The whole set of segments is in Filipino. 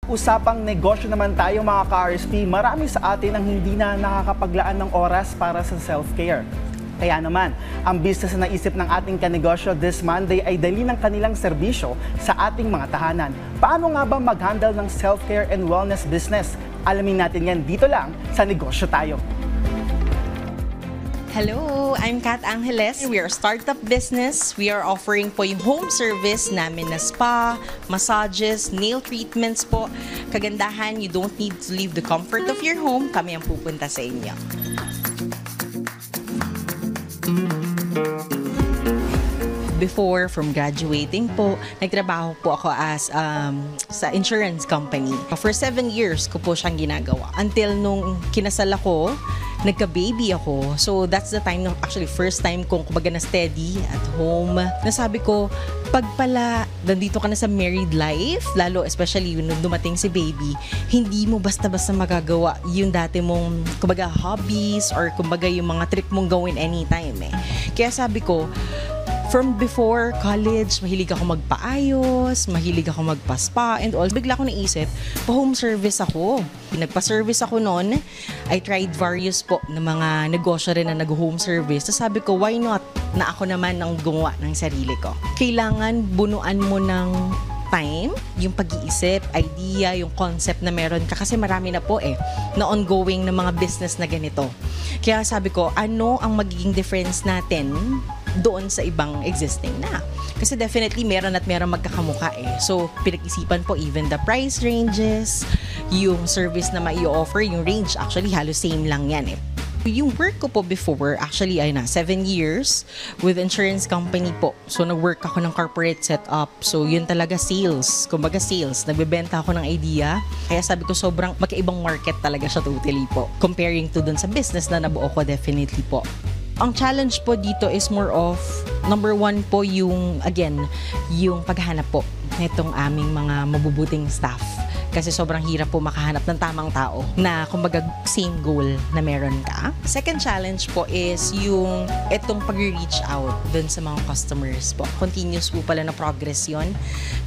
Usapang negosyo naman tayo mga ka-RSP, marami sa atin ang hindi na nakakapaglaan ng oras para sa self-care. Kaya naman, ang business na naisip ng ating kanegosyo this Monday ay dali ng kanilang serbisyo sa ating mga tahanan. Paano nga ba mag-handle ng self-care and wellness business? Alamin natin yan dito lang sa Negosyo Tayo. Hello, I'm Kat Angeles. We are a startup business. We are offering po yung home service namin na spa, massages, nail treatments po. Kagandahan, you don't need to leave the comfort of your home. Kami ang pupunta sa inyo. Before, from graduating po, nagtrabaho po ako as sa insurance company. For 7 years ko po siyang ginagawa. Until nung kinasal ako, nagka-baby ako. So that's the time, actually first time kong kumbaga na steady at home. Nasabi ko, pag pala nandito ka na sa married life, lalo especially nung dumating si baby, hindi mo basta-basta magagawa yung dati mong kumbaga hobbies or kumbaga yung mga trip mong gawin anytime eh. Kaya sabi ko, from before college, mahilig ako magpaayos, mahilig ako magpa-spa, and all. Bigla ko naisip, pa-home service ako. Nagpa-service ako noon. I tried various po na mga negosyo rin na nag-home service. So sabi ko, why not na ako naman ang gumawa ng sarili ko? Kailangan bunuan mo ng time, yung pag-iisip, idea, yung concept na meron ka. Kasi marami na po na ongoing na mga business na ganito. Kaya sabi ko, ano ang magiging difference natin doon sa ibang existing na. Kasi definitely meron at meron magkakamukha So, pinag-isipan po even the price ranges, yung service na mai-offer, yung range actually halos same lang yan Yung work ko po before, actually ay 7 years with insurance company po. So, nag-work ako ng corporate setup. So, yun talaga sales. Kumbaga sales. Nagbebenta ako ng idea. Kaya sabi ko sobrang magkaibang market talaga siya totally po. Comparing to dun sa business na nabuo ko definitely po. Ang challenge po dito is more of, number one po yung, again, yung paghahanap po nitong aming mga mabubuting staff. Kasi sobrang hirap po makahanap ng tamang tao na kumbaga same goal na meron ka. Second challenge po is yung itong pag-reach out dun sa mga customers po. Continuous po pala na progress yon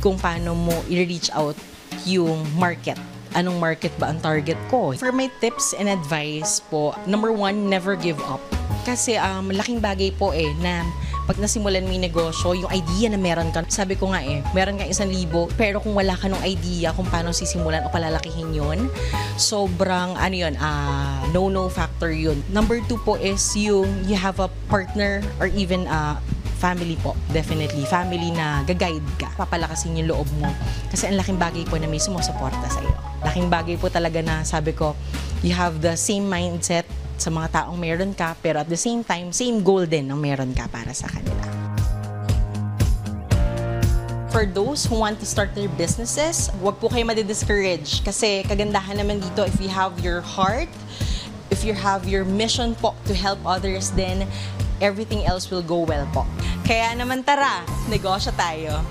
kung paano mo i-reach out yung market. Anong market ba ang target ko? For my tips and advice po, number one, never give up. Kasi malaking bagay po na pag nasimulan mo yung negosyo, yung idea na meron ka, sabi ko nga meron ka 1,000, pero kung wala ka ng idea kung paano sisimulan o palalakihin yun, sobrang no factor yun. Number two po is yung you have a partner or even family po, definitely. Family na gag-guide ka, papalakasin yung loob mo. Kasi ang laking bagay po na may sumusuporta sa iyo. Laking bagay po talaga na sabi ko, you have the same mindset sa mga taong meron ka, pero at the same time, same goal din ang meron ka para sa kanila. For those who want to start their businesses, huwag po kayo madi-discourage kasi kagandahan naman dito if you have your heart, if you have your mission po to help others, then everything else will go well po. Kaya naman tara, negosyo tayo!